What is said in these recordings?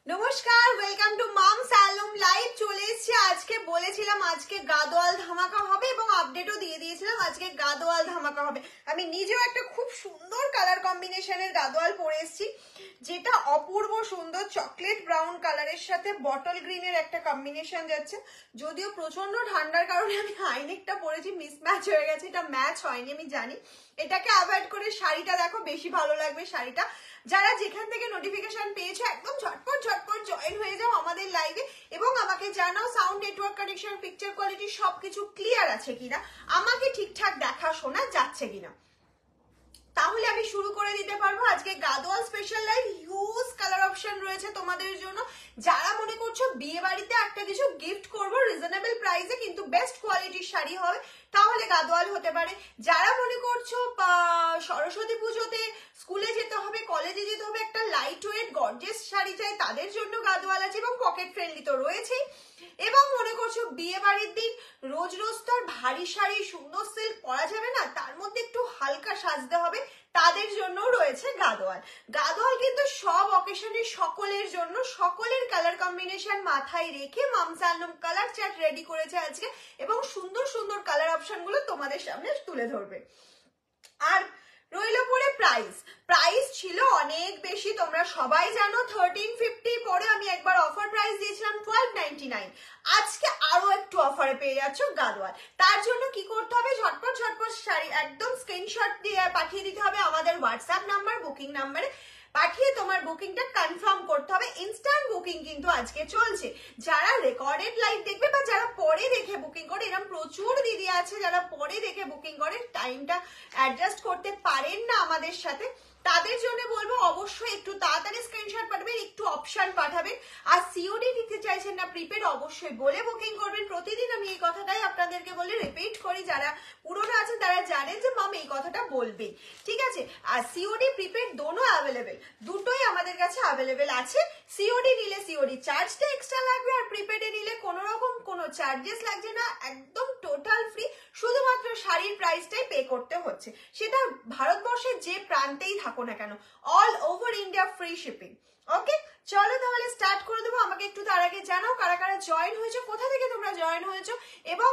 নমস্কার, welcome to ma'am স্যালুম live. চলে এসেছি। আজকে বলেছিলাম আজকে গাদোয়াল ধামাকা হবে এবং আপডেটও দিয়ে দিয়েছিলাম আজকে গাদোয়াল ধামাকা হবে। আমি নিজেও একটা খুব সুন্দর কালার কম্বিনেশনের গাদোয়াল পরে এসেছি, যেটা অপূর্ব সুন্দর চকলেট ব্রাউন কালারের সাথে বটল গ্রিনের একটা কম্বিনেশন যাচ্ছে। যদিও প্রচন্ড ঠান্ডার কারণে আমি হাইনেকটা পরেছি, মিসম্যাচ হয়ে গেছে, এটা ম্যাচ হয়নি আমি জানি। এটাকে অ্যাভয়েড করে শাড়িটা দেখো, বেশি ভালো লাগবে শাড়িটা। যারা যেখান থেকে নোটিফিকেশন পেয়েছো একদম ঝটপট জয়েন হয়ে যাও আমাদের লাইভে এবং আমাকে জানাও sound, network connection, picture quality সবকিছু ক্লিয়ার আছে কিনা, আমাকে ঠিকঠাক দেখা শোনা যাচ্ছে কিনা, তাহলে আমি শুরু করে দিতে পারবো। আজকে Gadwal special live, huge colour option রয়েছে তোমাদের জন্য। যারা মনে করছো বিয়ে বাড়িতে একটা কিছু গিফট করবো রিজনেবল প্রাইসে কিন্তু বেস্ট কোয়ালিটির শাড়ি হবে, তাহলে গাদোয়াল হতে পারে। যারা মনে করছো সরস্বতী পুজোতে স্কুলে যেতে হবে, কলেজে যেতে হবে, একটা লাইট ওয়েট গর্জিয়াস শাড়ি চাই, তাদের জন্য গাদোয়াল আছে এবং পকেট ফ্রেন্ডলি তো রয়েছেই। এবং মনে করছো বিয়ে বাড়ির দিন রোজ রোজ তো আর ভারী শাড়ি সুন্দর সিল্ক পরা যাবে না, তার মধ্যে একটু হালকা সাজতে হবে, তাদের জন্য রয়েছে গাদোয়াল। গাদোয়াল কিন্তু সব অকেশনে সকলের জন্য, সকলের কালার কম্বিনেশন মাথায় রেখে মামসালুম কালার চার্ট রেডি করেছে আজকে এবং সুন্দর সুন্দর কালার অপশন গুলো তোমাদের সামনে তুলে ধরবে। আর রইল পরে প্রাইস ছিল অনেক বেশি, তোমরা সবাই জানো 1350, পরে আমি একবার অফার প্রাইস দিয়েছিলাম 1299। আজকে আরো একটু অফারে পেয়ে যাচ্ছ গাদোয়াল। তার জন্য কি করতে হবে, ঝটপট শাড়ি একদম স্ক্রিনশট দিয়ে পাঠিয়ে দিতে হবে আমাদের হোয়াটসঅ্যাপ নাম্বার, বুকিং নাম্বারে পাঠিয়ে তোমার বুকিংটা কনফার্ম করতে হবে। ইনস্ট্যান্ট বুকিং কিন্তু আজকে চলছে। যারা রেকর্ডেড লাইভ দেখবে বা যারা পরে দেখে বুকিং করে, এরকম প্রচুর দিদি আছে যারা পরে দেখে বুকিং করে, টাইমটা অ্যাডজাস্ট করতে পারেন না আমাদের সাথে, তাদের জন্য বলবো অবশ্যই একটু তাড়াতাড়ি স্ক্রিনশট পাঠাবেন, একটু অপশন পাঠাবেন। আর সিওডি দিতে চাইছেন না প্রিপেড, অবশ্যই বলে বুকিং করবেন। প্রতিদিন আমি এই কথাটাই আপনাদেরকে বলে রিপিট করি, যারা পুরোনো আছেন তারা জানেন যে মাম এই কথাটা বলবে, ঠিক আছে। আর সিওডি প্রিপেড দোনো অ্যাভেলেবেল, দুটোই আমাদের কাছে অ্যাভেলেবেল আছে। সিওডি নিলে সিওডি চার্জটা এক্সট্রা লাগবে, আর প্রিপেডে নিলে কোনো রকম কোনো চার্জেস লাগছে না, একদম টোটাল ফ্রি, শুধুমাত্র শাড়ির প্রাইসটাই পে করতে হচ্ছে, সেটা ভারতবর্ষের যে প্রান্তেই থাকো না কেন, all over India free shipping. Okay, চলো তাহলে স্টার্ট করে দেবো। আমাকে একটু তার আগে জানাও কারা কারা জয়েন হয়েছো, কোথা থেকে তোমরা জয়েন হয়েছো, এবং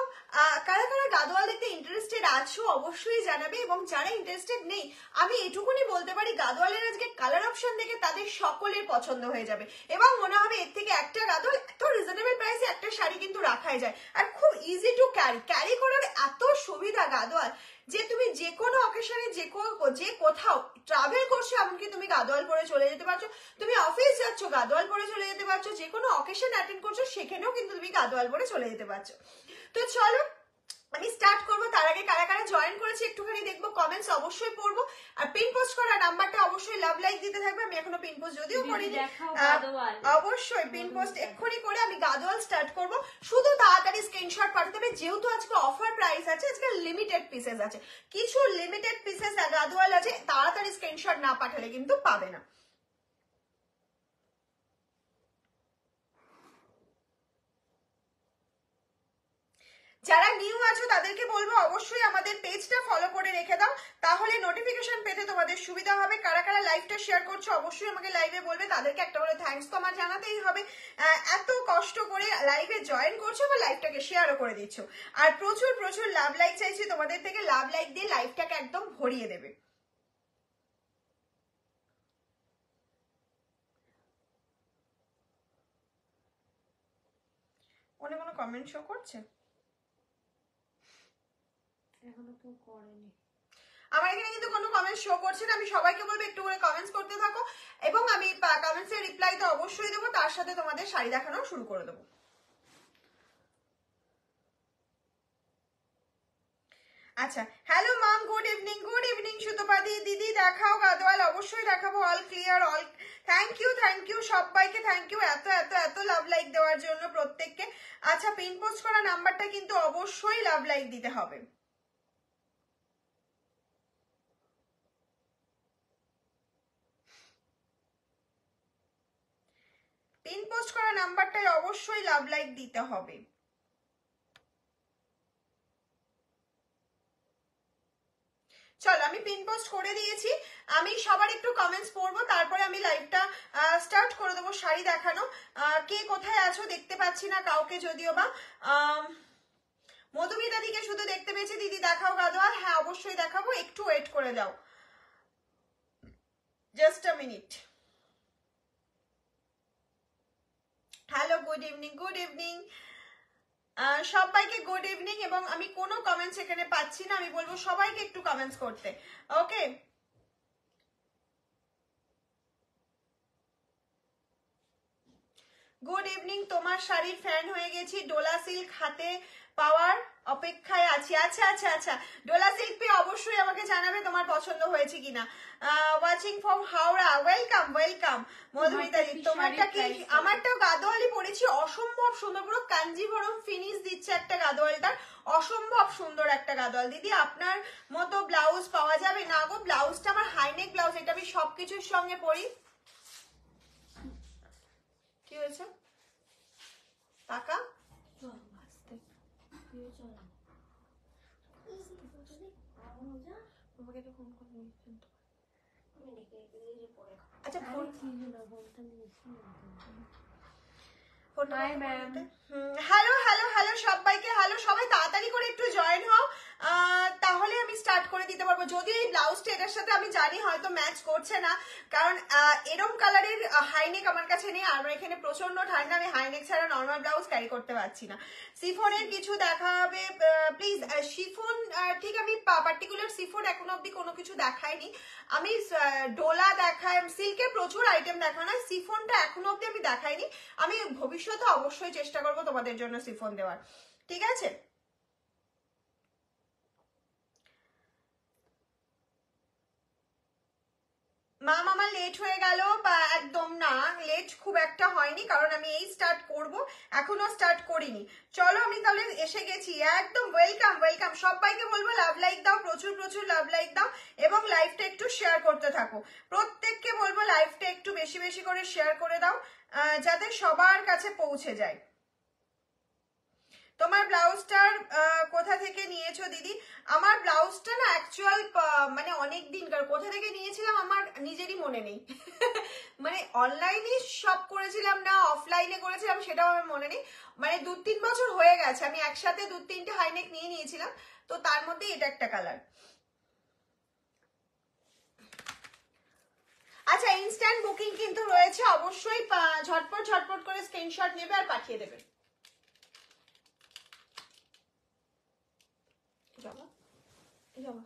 কারা কারা গাদোয়াল দেখতে ইন্টারেস্টেড আছো অবশ্যই জানাবে। এবং যারা ইন্টারেস্টেড নেই, আমি এটুকুনি বলতে পারি গাদোয়ালের আজকে কালার অপশন দেখে তাদের সকলের পছন্দ হয়ে যাবে এবং মনে হবে এর থেকে একটা গাদোয়াল এত রিজনেবল প্রাইসে একটা শাড়ি কিন্তু রাখাই যায়, আর খুব ইজি টু ক্যারি করার এত সুবিধা গাদোয়াল, যে তুমি যে কোনো অকেশনে যে কোথাও ট্রাভেল করছো এমনকি তুমি গাদোয়াল পরে চলে যেতে পারছো, তুমি অফিস যাচ্ছ গাদোয়াল পরে চলে যেতে পারছো, যে কোনো অকেশন অ্যাটেন্ড করছো সেখানেও কিন্তু তুমি গাদোয়াল পরে চলে যেতে পারছো। তো চলো আমি স্টার্ট করবো। তার আগে কারা কারা জয়েন করেছে একটুখানি দেখবো, কমেন্টস অবশ্যই পড়বো, আর পিন পোস্ট করা নাম্বারটা অবশ্যই লাভ লাইক দিতে থাকবে। আমি এখনো পিন পোস্ট যদিও করিনি, অবশ্যই পিন পোস্ট এক্ষুনি করে আমি গাদোয়াল স্টার্ট করবো। শুধু তাড়াতাড়ি স্ক্রিনশট পাঠাতে হবে, যেহেতু আজকে অফার প্রাইস আছে, আজকে লিমিটেড পিসেস আছে, কিছু লিমিটেড পিসেস গাদোয়াল আছে, তাড়াতাড়ি স্ক্রিনশট না পাঠালে কিন্তু পাবে না। যারা নিউ আছো তাদেরকে বলবো অবশ্যই আমাদের পেজটা ফলো করে রেখে দাও, তাহলে নোটিফিকেশন পেতে তোমাদের সুবিধা হবে। কারা কারা লাইভটা শেয়ার করছো অবশ্যই আমাকে লাইভে বলবে, তাদেরকে একটা করে থ্যাঙ্কস তো আমার জানাতেই হবে, এত কষ্ট করে লাইভে জয়েন করছো বা লাইভটাকে শেয়ারও করে দিচ্ছ। আর প্রচুর প্রচুর লাভ লাইক চাইছি তোমাদের থেকে, লাভ লাইক দিয়ে লাইভটাকে একদম ভরিয়ে দেবে। মনে কোনো কমেন্ট শো করছে? এখনো তো করেনি, আমার এখানে কিন্তু কোনো কমেন্টস শো করছে না। আমি সবাইকে বলবো একটু করে কমেন্টস করতে থাকো এবং আমি কমেন্টসের রিপ্লাই তো অবশ্যই দেবো, তার সাথে তোমাদের শাড়ি দেখানো শুরু করে দেবো। আচ্ছা, হ্যালো মাম, গুড ইভিনিং সুতপাদি দিদি, দেখাও গাদোয়াল, অবশ্যই দেখাবো, all clear, all thank you সবাইকে, থ্যাংক ইউ এত এত এত লাভ লাইক দেওয়ার জন্য প্রত্যেককে। আচ্ছা, পিন পোস্ট করা নাম্বারটা কিন্তু অবশ্যই লাভ লাইক দিতে হবে। পিন পোস্ট করা নাম্বারটাই অবশ্যই লাভ লাইক দিতে হবে। চলো আমি পিন পোস্ট করে দিয়েছি, আমি সবার একটু কমেন্টস পড়বো, তারপরে আমি লাইভটা স্টার্ট করে দেবো। শাড়ি দেখানো। কে কোথায় আছো দেখতে পাচ্ছি না কাউকে, যদিও বা মধুমিতা দিকে শুধু দেখতে পেয়েছি। দিদি দেখাও গাদোয়াল। হ্যাঁ অবশ্যই দেখাবো, একটু ওয়েট করে দাও, just a minute. Hello, good evening, good evening সবাইকে, গুড ইভিনিং। এবং আমি কোনো কমেন্টস এখানে পাচ্ছি না, আমি বলবো সবাইকে একটু কমেন্টস করতে। ওকে, গুড ইভিনিং। তোমার শাড়ির ফ্যান হয়ে গেছি, ডোলা সিল্ক হাতে পাওয়ার অপেক্ষায় আছি। আচ্ছা আচ্ছা আচ্ছা, ডোলা সিল্ক পেয়ে অবশ্যই আমাকে জানাবে তোমার পছন্দ হয়েছে কিনা। Watching from Howrah, welcome welcome. Madhumita di, তোমারটা কি? আমারটাও গাদোয়ালি পরেছি, অসম্ভব সুন্দর, পুরো কাঞ্জিভরম ফিনিশ দিচ্ছে একটা গাদোয়ালটার, অসম্ভব সুন্দর একটা গাদোয়াল। দিদি আপনার মতো ব্লাউজ পাওয়া যাবে? না গো, ব্লাউজটা আমার হাইনেক ব্লাউজ, এটা আমি সবকিছুর সঙ্গে পরি। কি হয়েছে? টাকা আচ্ছা, হ্যালো হ্যালো হ্যালো সবাইকে, হ্যালো সবাই তাড়াতাড়ি করে একটু জয়েন হও, তাহলে আমি স্টার্ট করে দিতে পারবো। যদিও এই ব্লাউজটা এটার সাথে আমি জানি হয়তো ম্যাচ করছে না, কারণ এরম কালারের হাইনেক আমার কাছে নেই, আর এখানে প্রচন্ড ঠান্ডা, আমি হাইনেক ছাড়া নর্মাল ব্লাউজ ক্যারি করতে পারছি না। সিফনের কিছু দেখাবে প্লিজ। শিফন ঠিক, আমি পার্টিকুলার সিফন এখনো অব্দি কোনো কিছু দেখাইনি। আমি ডোলা দেখাই, সিল্কের প্রচুর আইটেম দেখানো, সিফনটা এখনো অব্দি আমি দেখাইনি। আমি ভবিষ্যতে অবশ্যই চেষ্টা করবো তোমাদের জন্য সিফন দেওয়ার, ঠিক আছে? মাম আমার লেট হয়ে গেল, বা একদম না, লেট খুব একটা হয়নি, কারণ আমি এই স্টার্ট করব, এখনো স্টার্ট করিনি। চলো আমি তাহলে এসে গেছি, একদম ওয়েলকাম ওয়েলকাম। সবাইকে বলবো লাভ লাইক দাও, প্রচুর প্রচুর লাভ লাইক দাও, এবং লাইভটা একটু শেয়ার করতে থাকো। প্রত্যেককে বলবো লাইভটা একটু বেশি বেশি করে শেয়ার করে দাও, যাতে সবার কাছে পৌঁছে যায়। তোমার ব্লাউজটার কোথা থেকে নিয়েছো দিদি? আমার ব্লাউজটা না অ্যাকচুয়াল মানে অনেক দিনকার, কোথা থেকে নিয়েছিলাম আমার নিজেরই মনে নেই। মানে অনলাইনে শপ করেছিলাম না অফলাইনে করেছিলাম সেটাও আমার মনে নেই। মানে 2-3 বছর হয়ে গেছে, আমি একসাথে 2-3টে হাইনেক নিয়ে নিয়েছিলাম, তো তার মধ্যে এটা একটা কালার। আচ্ছা, ইনস্ট্যান্ট বুকিং কিন্তু রয়েছে, অবশ্যই ঝটপট ঝটপট করে স্ক্রিনশট নেবে আর পাঠিয়ে দেবে। যাবা যাবা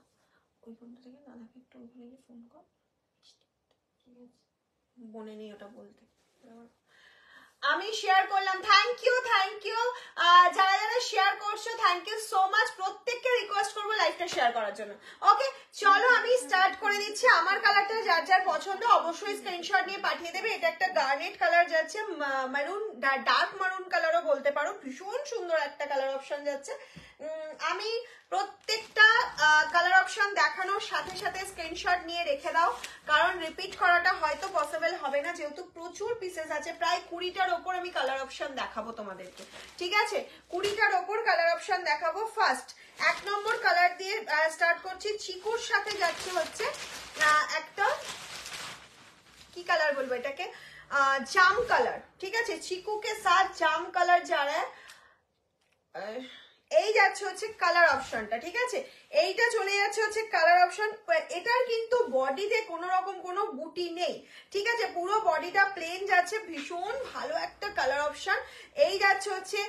ওই ফোনটা থেকে না থাকে, একটু ওখানে গিয়ে ফোন কর, মনে নেই ওটা বলতে। আমি শেয়ার করলাম, থ্যাংক ইউ থ্যাংক ইউ, যারা যারা শেয়ার করছো থ্যাংক ইউ সো মাচ। প্রত্যেককে রিকোয়েস্ট করবো লাইভটা শেয়ার করার জন্য। ওকে চলো আমি স্টার্ট করে দিচ্ছি। আমার কালারটা যার যার পছন্দ অবশ্যই স্ক্রিনশট নিয়ে পাঠিয়ে দেবে। এটা একটা গার্নেট কালার যাচ্ছে, মারুন, ডার্ক মারুন কালারও বলতে পারো, ভীষণ সুন্দর একটা কালার অপশন যাচ্ছে। আমি প্রত্যেকটা কালার অপশন দেখানোর সাথে সাথে স্ক্রিনশট নিয়ে রেখে দাও, কারণ রিপিট করাটা হয়তো পসিবল হবে না, যেহেতু প্রচুর পিসেস আছে। প্রায় 20টার ওপর আমি কালার অপশন দেখাবো তোমাদেরকে, ঠিক আছে? 20টার ওপর কালার অপশন দেখাবো। ফার্স্ট 1 নম্বর কালার দিয়ে স্টার্ট করছি। চিকুর সাথে যাচ্ছে হচ্ছে একটা, কি কালার বলবো এটাকে, জাম কালার, ঠিক আছে? চিকুকে সাথ জাম কালার যারা, এই যাচ্ছে হচ্ছে কালার অপশনটা, ঠিক আছে? এইটা চলে যাচ্ছে হচ্ছে কালার অপশন। এটার কিন্তু বডিতে কোনো রকম কোনো বুটি নেই, ঠিক আছে? পুরো বডিটা প্লেন যাচ্ছে, ভীষণ ভালো একটা কালার অপশন। এই যাচ্ছে হচ্ছে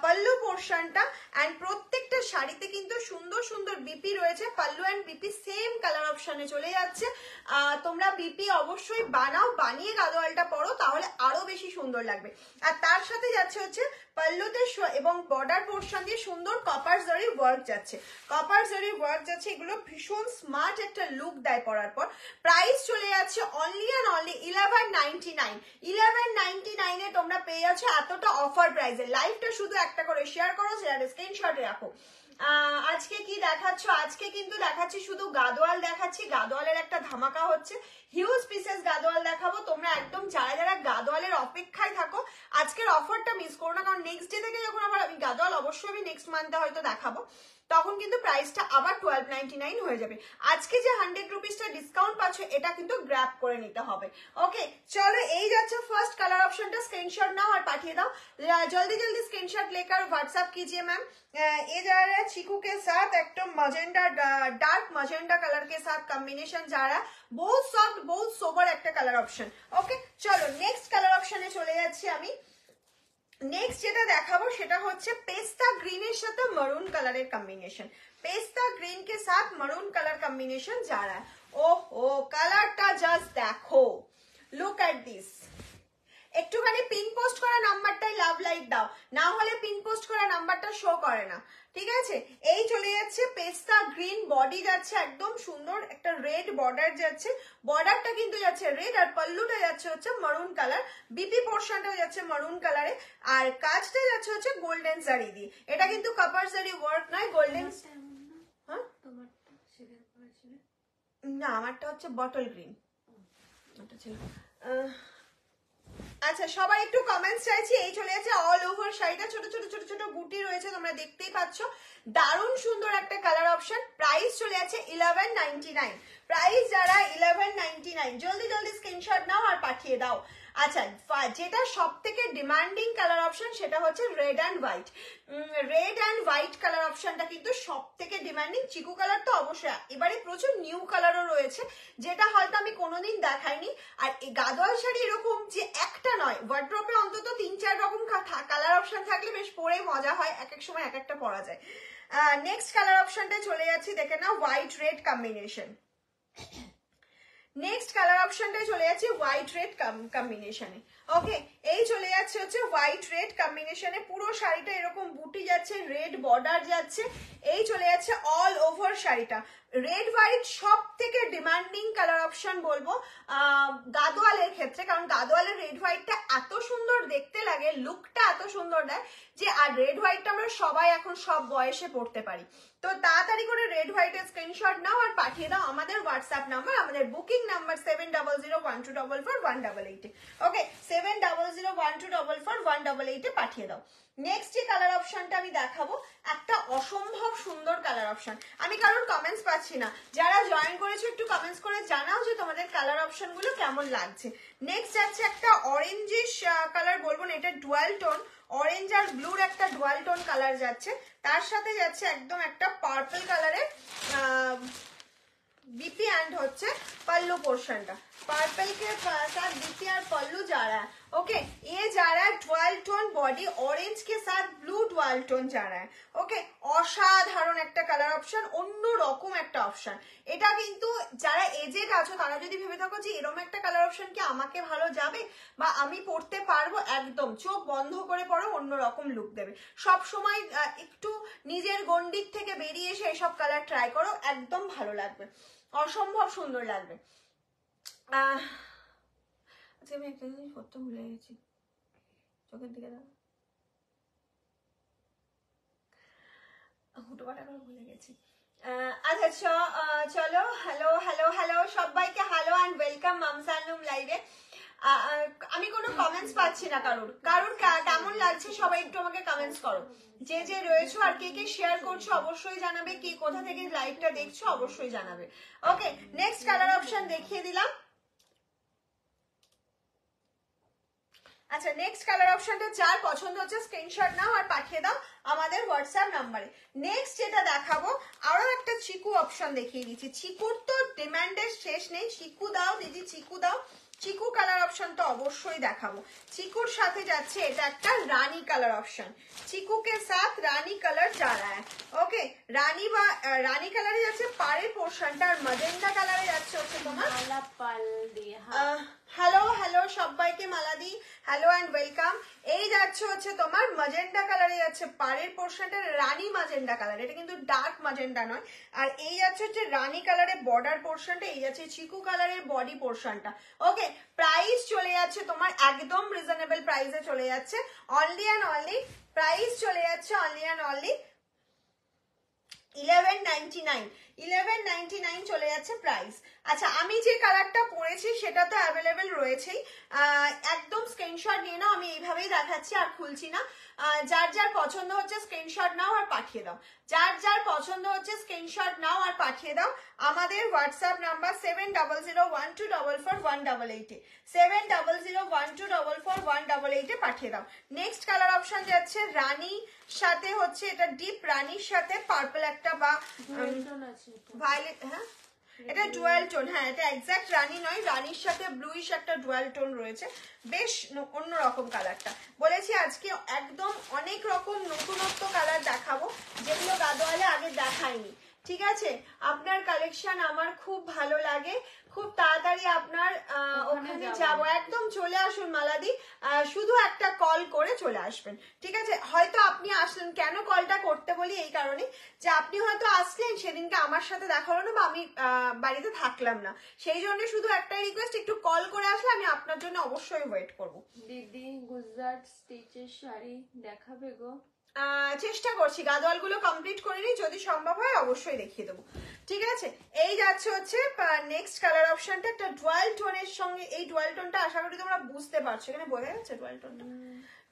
পাল্লু পোর্শনটা, অ্যান্ড প্রত্যেকটা শাড়িতে কিন্তু সুন্দর সুন্দর বিপি রয়েছে। Pallu and BP same colour অপশনে চলে যাচ্ছে। তোমরা বিপি অবশ্যই বানাও, বানিয়ে গাদোয়ালটা পরো, তাহলে আরো বেশি সুন্দর লাগবে। আর তার সাথে যাচ্ছে হচ্ছে পাল্লুতে এবং বর্ডার পোর্শন দিয়ে সুন্দর কপার জরি ওয়ার্ক যাচ্ছে, কপার জরি ওয়ার্ক যাচ্ছে। এগুলো ভীষণ স্মার্ট একটা লুক দেয় পরার পর। প্রাইস চলে যাচ্ছে অনলি অ্যান্ড অনলি 1199। 1199 এ তোমরা পেয়ে যাচ্ছ এতটা অফার প্রাইসে। লাইভটা শুধু একটা করে শেয়ার করো, স্ক্রিনশটে রাখো। আজকে কি দেখাচ্ছ? আজকে কিন্তু দেখাচ্ছি শুধু গাদোয়াল দেখাচ্ছি, গাদোয়ালের একটা ধামাকা হচ্ছে, হিউজ পিসেস গাদোয়াল দেখাবো। তোমরা একদম যারা যারা গাদোয়ালের অপেক্ষায় থাকো আজকের অফারটা মিস করো না, কারণ নেক্সট ডে থেকে যখন আবার আমি গাদোয়াল অবশ্যই অবশ্যই আমি নেক্সট মান্থে হয়তো দেখাবো, তখন কিন্তু প্রাইসটা আবার 1299 হয়ে যাবে। আজকে যে 100 রুপিসটা ডিসকাউন্ট পাচ্ছ এটা কিন্তু গ্র্যাব করে নিতে হবে। ওকে চলো, এই যাচ্ছে ফার্স্ট কালার ऑप्शनটা, स्क्रीनशॉट नाओ और पाठिए दाओ, जल्दी जल्दी स्क्रीनशॉट लेकर व्हाट्सएप कीजिए मैम। ये जा रहा है चीकू के साथ एकदम मजेंडा, डार्क मजेंडा कलर के साथ कॉम्बिनेशन जा रहा है, बहुत सॉफ्ट बहुत सोबर একটা কালার অপশন। ওকে চলো নেক্সট কালার অপশনে চলে যাচ্ছি আমি। নেক্সট যেটা দেখাবো সেটা হচ্ছে পেস্তা গ্রিনের সাথে মরুন কালারের কম্বিনেশন, পেস্তা গ্রিন के साथ मरून कलर कॉम्बिनेशन जा रहा है। ओहो কালারটা জাস্ট দেখো, লুক এট দিস। একটুখানি পিন পোস্ট করা নাম্বারটাই লাভ লাইক দাও, না হলে পিন পোস্ট করা নাম্বারটা শো করে না, ঠিক আছে। এই চলে যাচ্ছে পেস্তা গ্রিন, বডি যাচ্ছে একদম সুন্দর একটা রেড বর্ডার যাচ্ছে, বর্ডারটা কিন্তু যাচ্ছে রেড, আর পল্লুটা যাচ্ছে হচ্ছে মারুন কালার, বিপি পোর্শনটা যাচ্ছে মারুন কালারে, আর কাজটা যাচ্ছে হচ্ছে গোল্ডেন জারি দিয়ে। এটা কিন্তু কপার জারি ওয়ার্ক নয়, গোল্ডেন। হ্যাঁ না আমারটা হচ্ছে বটল গ্রিন, ওটা ছিল। আচ্ছা সবাই একটু কমেন্টস চাইছি। এই চলে যাচ্ছে অল ওভার শাড়িটা, ছোট ছোট ছোট ছোট বুটি রয়েছে, তোমরা দেখতেই পাচ্ছ, দারুণ সুন্দর একটা কালার অপশন। প্রাইস চলে যাচ্ছে 1199, প্রাইস যারা 1199 জলদি জলদি স্ক্রিনশট নাও আর পাঠিয়ে দাও। আচ্ছা যেটা সব থেকে ডিমান্ডিং কালার অপশন সেটা হচ্ছে red and white, red and white colour অপশনটা কিন্তু সব থেকে ডিমান্ডিং। চিকু কালার তো অবশ্যই, এবারে প্রচুর নিউ কালারও রয়েছে যেটা হয়তো আমি কোনোদিন দেখাইনি। আর এই গাদোয়াল শাড়ি এরকম যে একটা নয়, ওয়ার্ড্রপে অন্তত 3-4 রকম কালার অপশন থাকলে বেশ পরে মজা হয়, এক এক সময় এক একটা পরা যায়। নেক্সট কালার অপশনটা চলে যাচ্ছি, দেখে নাও white red combination. Next colour অপশনটা চলে যাচ্ছে হোয়াইট রেড কম্বিনেশনে। ওকে এই চলে যাচ্ছে হচ্ছে হোয়াইট রেড কম্বিনেশনে, পুরো শাড়িটা এরকম বুটি যাচ্ছে, রেড বর্ডার যাচ্ছে, এই চলে যাচ্ছে অল ওভার শাড়িটা। রেড হোয়াইট সব থেকে ডিমান্ডিং কালার অপশন বলবো গাদোয়ালের ক্ষেত্রে, কারণ গাদোয়ালের রেড হোয়াইটটা এত সুন্দর দেখতে লাগে, লুকটা এত সুন্দর দেয় যে, আর রেড হোয়াইটটা আমরা সবাই এখন সব বয়সে পড়তে পারি। তো তাড়াতাড়ি করে রেড হোয়াইটের স্ক্রিনশট নাও আর পাঠিয়ে দাও আমাদের হোয়াটসঅ্যাপ নাম্বার, আমাদের বুকিং নাম্বার 7001244188। ওকে 7001244188 পাঠিয়ে দাও। নেক্সট যে কালার অপশনটা আমি দেখাবো, একটা অসম্ভব সুন্দর কালার অপশন। আমি কারোর কমেন্টস পাচ্ছি না, যারা জয়েন করেছো একটু কমেন্টস করে জানাও যে তোমাদের কালার অপশন গুলো কেমন লাগছে। নেক্সট যাচ্ছে একটা অরেঞ্জিশ কালার, বলবো না এটা ডুয়াল টোন, অরেঞ্জ আর ব্লুর একটা ডুয়াল টোন কালার যাচ্ছে, তার সাথে যাচ্ছে একদম একটা পার্পল কালারের बीपी एंड होच्छे पल्लू पोर्शनटा पर्पल के साथ बीपी और पल्लू जा रहा है। ओके ये जा रहा है डुअल टोन बॉडी, ऑरेंज के साथ ब्लू डुअल टोन जा रहा है। ओके অসাধারণ একটা কালার অপশন, অন্য রকম একটা অপশন। এটা কিন্তু যারা এজেড আছো তারা যদি ভেবে থাকো যে এরকম একটা কালার অপশন কি আমাকে ভালো যাবে বা আমি পড়তে পারবো, একদম চোখ বন্ধ করে পড়ো, অন্য রকম লুক দেবে। সব সময় একটু নিজের গন্ডির থেকে বেরিয়ে এসে এসব কালার ট্রাই করো, একদম ভালো লাগবে, অসম্ভব সুন্দর লাগবে। আচ্ছা আমি একটা জিনিস করতে ভুলে গেছি, চোখের দিকে দাও, হুটোপাটা করে ভুলে গেছি। আচ্ছা চলো, হ্যালো হ্যালো হ্যালো সবাইকে হ্যালো অ্যান্ড ওয়েলকাম মামসানুম লাইভে। আমি কোনো কমেন্টস পাচ্ছি না কারোর কেমন লাগছে সবাই একটু আমাকে কমেন্টস করো, যে যে রয়েছো আর কে কে শেয়ার করছো অবশ্যই জানাবে, কে কোথা থেকে লাইভটা দেখছো অবশ্যই জানাবে। ওকে নেক্সট কালার অপশন দেখিয়ে দিলাম। আচ্ছা নেক্সট কালার অপশনটা যার পছন্দ হচ্ছে স্ক্রিনশট নাও আর পাঠিয়ে দাও আমাদের হোয়াটসঅ্যাপ নাম্বারে। নেক্সট যেটা দেখাবো আরো একটা চিকু অপশন দেখিয়ে দিচ্ছি। চিকুর তো ডিমান্ডের শেষ নেই, চিকু দাও দিদি চিকু দাও। চিকু কালার অপশন তো অবশ্যই দেখাবো। চিকুর সাথে যাচ্ছে এটা একটা রানী কালার অপশন, চিকু কে সাথ রানী কালার যা রা হ্যায়। ওকে রানী বা রানী কালারে যাচ্ছে পাড়ের পোর্শনটা, আর মজেন্ডা কালারে যাচ্ছে হচ্ছে তোমার পাল দিয়ে। হ্যালো হ্যালো সবাইকে মালাদি হ্যালো অ্যান্ড ওয়েলকাম। এই যাচ্ছে হচ্ছে তোমার মজেন্ডা কালারে যাচ্ছে পাড়ের পোর্শনটা, রানী মাজেন্ডা কালার, এটা কিন্তু ডার্ক মাজেন্ডা নয়। আর এই যাচ্ছে হচ্ছে রানী কালারের বর্ডার পোর্শনটা, এই যাচ্ছে চিকু কালারের বডি পোর্শনটা। ওকে প্রাইস চলে যাচ্ছে তোমার একদম রিজনেবল প্রাইসে চলে যাচ্ছে, অনলি অ্যান্ড অনলি প্রাইস চলে যাচ্ছে অনলি অ্যান্ড অনলি 1199 চলে যাচ্ছে প্রাইস। আচ্ছা, আমি যে কালারটা পরেছি সেটা তো অ্যাভেলেবেল রয়েছেই, একদম স্ক্রিনশট নিয়ে নাও। আমি এইভাবেই দেখাচ্ছি আর খুলছি না। যার যার পছন্দ হচ্ছে স্ক্রিনশট নাও আর পাঠিয়ে দাও। যার যার পছন্দ হচ্ছে স্ক্রিনশট নাও আর পাঠিয়ে দাও। আমাদের হোয়াটসঅ্যাপ নাম্বার 7001244188 7001244188 পাঠিয়ে দাও। নেক্সট কালার অপশন যাচ্ছে রানী সাথে হচ্ছে এটা ডিপ রানীর সাথে পার্পল একটা বা ভায়োলেট। হ্যাঁ, এটা ডুয়াল টোন। হ্যাঁ, এটা এক্সাক্ট রানী নয়, রানীর সাথে ব্লুইশ একটা ডুয়াল টোন রয়েছে, বেশ অন্যরকম কালারটা। বলেছি আজকে একদম অনেক রকম নতুনত্ব কালার দেখাবো যেগুলো গাদোয়ালে আগে দেখাইনি। ঠিক আছে, আপনার কালেকশন আমার খুব ভালো লাগে, খুব তাড়াতাড়ি আপনার ওখানে যাব। একদম চলে আসুন মালাদি, শুধু একটা কল করে চলে আসবেন। ঠিক আছে, হয়তো আপনি আসলেন, কেন কলটা করতে বলি এই কারণে যে আপনি হয়তো আসলেন সেদিনকে আমার সাথে দেখা হলো না বা আমি বাড়িতে থাকলাম না, সেই জন্য শুধু একটা রিকোয়েস্ট, একটু কল করে আসলে আমি আপনার জন্য অবশ্যই ওয়েট করব। দিদি গুজরাট স্টিচের শাড়ি দেখাবে গো? চেষ্টা করছি, গাদোয়াল গুলো কমপ্লিট করে নিই, যদি সম্ভব হয় অবশ্যই দেখিয়ে দেবো। ঠিক আছে, এই যাচ্ছে হচ্ছে নেক্সট কালার অপশনটা, একটা ডুয়াল টোনের সঙ্গে। এই ডুয়াল টোনটা আশা করি তোমরা বুঝতে পারছো, এখানে বোঝা যাচ্ছে ডুয়াল টোনটা।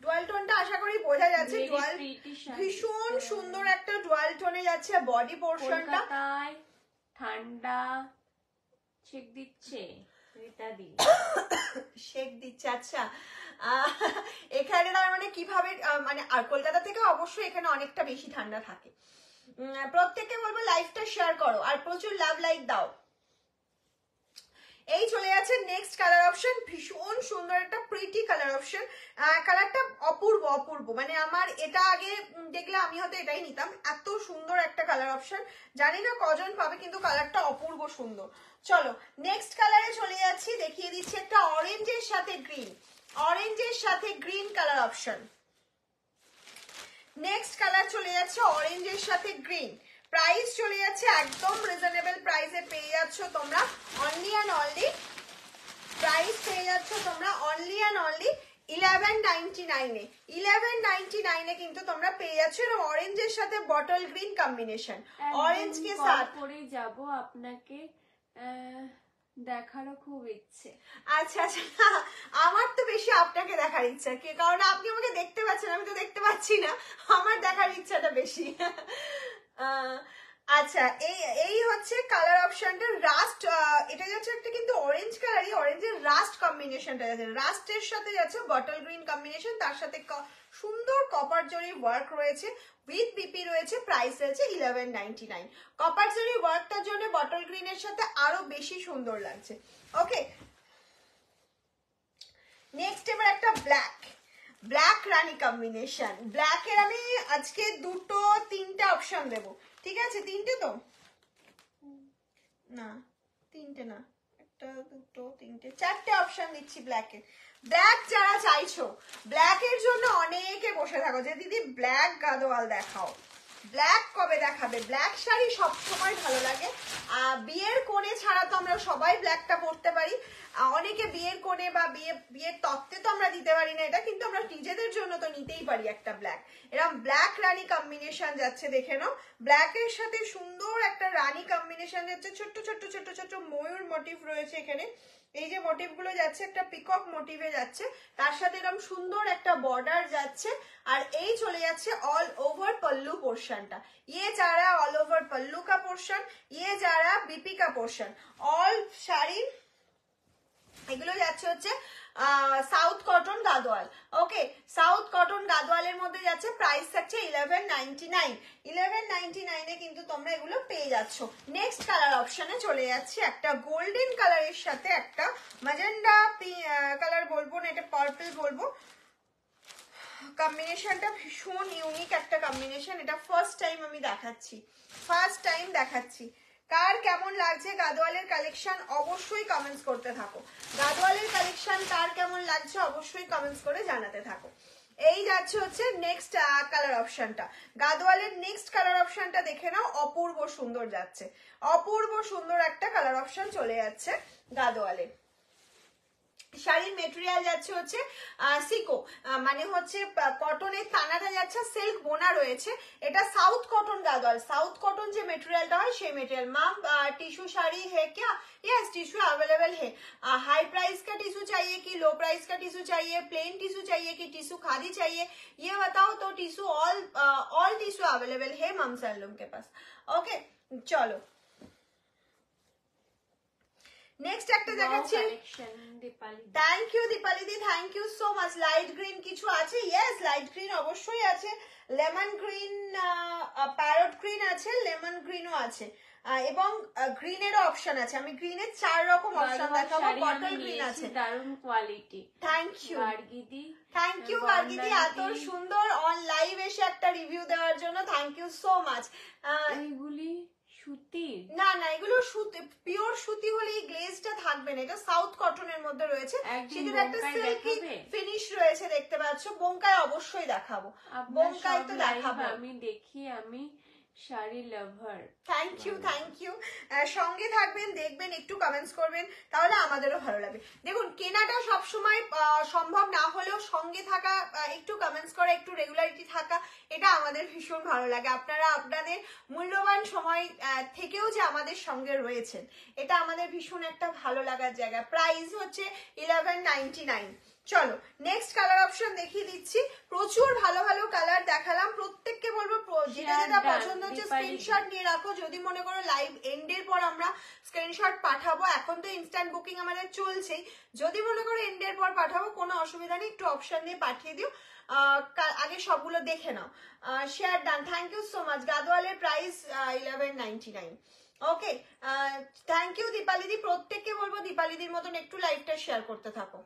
ডুয়াল টোনটা আশা করি বোঝা যাচ্ছে। ডুয়াল ভীষণ সুন্দর একটা ডুয়াল টোনে যাচ্ছে বডি পোরশনটা। ঠান্ডা শেক দিচ্ছে, শেক দিচ্ছে। আচ্ছা, এখানে তার মানে কিভাবে, মানে আর কলকাতা থেকে অবশ্যই এখানে অনেকটা বেশি ঠান্ডা থাকে। প্রত্যেককে বলবো লাইভটা শেয়ার করো আর প্রচুর লাভ লাইক দাও। এই চলে যাচ্ছে নেক্সট কালার অপশন, ভীষণ সুন্দর একটা প্রিটি কালার অপশন। কালারটা অপূর্ব অপূর্ব, মানে আমার এটা আগে দেখলে আমি হয়তো এটাই নিতাম, এত সুন্দর একটা কালার অপশন। জানি না কজন পাবে, কিন্তু কালারটা অপূর্ব সুন্দর। চলো নেক্সট কালারে চলে যাচ্ছি, দেখিয়ে দিচ্ছি একটা অরেঞ্জের সাথে গ্রিন, অরেঞ্জের সাথে green colour option. Next colour চলে যাচ্ছে অরেঞ্জের সাথে গ্রিন। প্রাইস চলে যাচ্ছে একদম রিজনেবল প্রাইসে পেয়ে যাচ্ছ তোমরা, অনলি অ্যান্ড অনলি প্রাইস পেয়ে যাচ্ছ তোমরা অনলি অ্যান্ড অনলি 1199 এ। 1199 এ কিন্তু তোমরা পেয়ে যাচ্ছ, এরকম অরেঞ্জের সাথে বটল গ্রিন কম্বিনেশন। অরেঞ্জ কে সাথ করেই যাব, আপনাকে দেখারও খুব ইচ্ছে। আচ্ছা আচ্ছা, আমার তো বেশি আপনাকে দেখার ইচ্ছা, কি কারণ আপনি আমাকে দেখতে পাচ্ছেন, আমি তো দেখতে পাচ্ছি না, আমার দেখার ইচ্ছাটা বেশি। আচ্ছা, এই হচ্ছে কালার অপশনটা রাস্ট। এটা যাচ্ছে একটা কিন্তু অরেঞ্জ কালারই, অরেঞ্জের রাস্ট কম্বিনেশনটা যাচ্ছে, রাস্টের সাথে যাচ্ছে বটল গ্রিন কম্বিনেশন, তার সাথে সুন্দর কপার জরি ওয়ার্ক রয়েছে, উইথ বিপি রয়েছে। প্রাইস রয়েছে 1199। কপার জরি ওয়ার্কটার জন্য বটল গ্রিনের সাথে আরো বেশি সুন্দর লাগছে। ওকে, নেক্সট এবার একটা ব্ল্যাক, ব্ল্যাক রানী কম্বিনেশন। ব্ল্যাকের আমি আজকে দুটো তিনটা অপশন দেব। ঠিক আছে, তিনটে তো না, তিনটে না, একটা দুটো তিনটে চারটে অপশন দিচ্ছি ব্ল্যাকের। ব্ল্যাক যারা চাইছো, ব্ল্যাকের জন্য অনেকে বসে থাকো যে দিদি ব্ল্যাক গাদোয়াল দেখাও, ব্ল্যাক কবে দেখাবে। ব্ল্যাক শাড়ি সবসময় ভালো লাগে, বিয়ের কোণে ছাড়া তো আমরা সবাই ব্ল্যাকটা পরতে পারি, অনেকে বিয়ের কোণে বা বিয়ের তত্ত্বে তো আমরা দিতে পারি না এটা, কিন্তু আমরা নিজেদের জন্য তো নিতেই পারি একটা ব্ল্যাক। এরকম ব্ল্যাক রানী কম্বিনেশন যাচ্ছে, দেখে নাও। ব্ল্যাকের সাথে সুন্দর একটা রানী কম্বিনেশন যাচ্ছে, ছোট্ট ছোট্ট ছোট্ট ছোট্ট ময়ূর মোটিভ রয়েছে এখানে। এই যে মোটিভ গুলো যাচ্ছে একটা পিকক মোটিভে যাচ্ছে, তার সাথে এরকম সুন্দর একটা বর্ডার যাচ্ছে, আর এই চলে যাচ্ছে অল ওভার পল্লু পোর্শনটা। ये जा रहा है ऑल ओवर पल्लू का पोर्शन, ये जा रहा है बीपी का पोर्शन। ऑल শাড়ি এগুলো যাচ্ছে হচ্ছে সাউথ কটন গাদোয়াল। ওকে, সাউথ কটন গাদোয়ালের মধ্যে যাচ্ছে, প্রাইস থাকছে 1199। 1199 এ কিন্তু তোমরা এগুলো পেয়ে যাচ্ছ। নেক্সট কালার অপশনে চলে যাচ্ছে একটা গোল্ডেন কালারের সাথে একটা ম্যাজেন্ডা কালার বলবো না, এটা পার্পল বলবো। কম্বিনেশনটা ভীষণ ইউনিক একটা কম্বিনেশন, এটা ফার্স্ট টাইম আমি দেখাচ্ছি, ফার্স্ট টাইম দেখাচ্ছি। কার কেমন লাগছে গাদোয়ালের কালেকশন অবশ্যই কমেন্টস করতে থাকো, গাদোয়ালের কালেকশন কার কেমন লাগছে অবশ্যই কমেন্টস করে জানাতে থাকো। এই যাচ্ছে হচ্ছে নেক্সট কালার অপশনটা, গাদোয়ালের নেক্সট কালার অপশনটা দেখে নাও, অপূর্ব সুন্দর যাচ্ছে, অপূর্ব সুন্দর একটা কালার অপশন চলে যাচ্ছে গাদোয়ালে। শাড়ির মেটেরিয়াল যাচ্ছে হচ্ছে সিকো, মানে হচ্ছে কটনের তানাটা যাচ্ছে সিল্ক বোনা রয়েছে। এটা south cotton Gadwal, south cotton যে মেটেরিয়ালটা হয় সেই মেटेरियल। मैम टिश्यू साड़ी है क्या? यस टिश्यू अवेलेबल है। हाई प्राइस का टिश्यू चाहिए कि लो प्राइस का टिश्यू चाहिए, प्लेन टिश्यू चाहिए कि टिश्यू खादी चाहिए, ये बताओ। तो टिश्यू ऑल टिश्यू अवेलेबल है मम सैलूम के पास। ओके चलो নেক্সট একটা দেখাচ্ছি। Thank you Dipali di, thank you so much. Light green কিছু আছে? ইয়েস লাইট গ্রিন অবশ্যই আছে, লেমন গ্রিন, প্যারট গ্রিন আছে, লেমন গ্রিনও আছে এবং গ্রিনেরও অপশন আছে। আমি গ্রিনের 4 রকম অপশন দেখাবো। বটল গ্রিন আছে, দারুণ কোয়ালিটি। থ্যাংক ইউ গার্গিদি, থ্যাংক ইউ গার্গিদি, এত সুন্দর অন লাইভ এসে একটা রিভিউ দেওয়ার জন্য থ্যাংক ইউ সো মাচ। এইগুলি সুতি না না, এগুলো সুতি, পিওর সুতি হলে এই গ্লেজটা থাকবে না। এটা সাউথ কটনের মধ্যে রয়েছে, সেটার একটা সিল্কি ফিনিশ রয়েছে দেখতে পাচ্ছ। বোমকায় অবশ্যই দেখাবো, বোমকায় তো দেখাবো। আমি দেখি, আমি sari lover. Thank you thank you. সঙ্গে থাকবেন, দেখবেন, একটু কমেন্টস করবেন, তাহলে আমাদেরও ভালো লাগবে। দেখুন কেনাটা সবসময় সম্ভব না হলেও সঙ্গে থাকা, একটু কমেন্টস করা, একটু রেগুলারিটি থাকা, এটা আমাদের ভীষণ ভালো লাগে। আপনারা আপনাদের মূল্যবান সময় থেকেও যে আমাদের সঙ্গে রয়েছেন, এটা আমাদের ভীষণ একটা ভালো লাগার জায়গা। প্রাইস হচ্ছে 1199। চলো নেক্সট কালার অপশন দেখিয়ে দিচ্ছি। প্রচুর ভালো ভালো কালার দেখালাম, প্রত্যেককে বলবো যেটা যেটা পছন্দ হচ্ছে স্ক্রিনশট নিয়ে রাখো। যদি মনে করো লাইভ এন্ডের পর আমরা স্ক্রিনশট পাঠাবো, এখন তো ইনস্ট্যান্ট বুকিং আমাদের চলছেই, যদি মনে করো এন্ডের পর পাঠাবো কোনো অসুবিধা নেই, একটু অপশন দিয়ে পাঠিয়ে দিও। আগে সবগুলো দেখে নাও। Share done, thank you so much. গাদোয়ালের প্রাইস 1199। ওকে থ্যাংক ইউ দীপালিদি, প্রত্যেককে বলবো দীপালিদির মতন একটু লাইভটা শেয়ার করতে থাকো।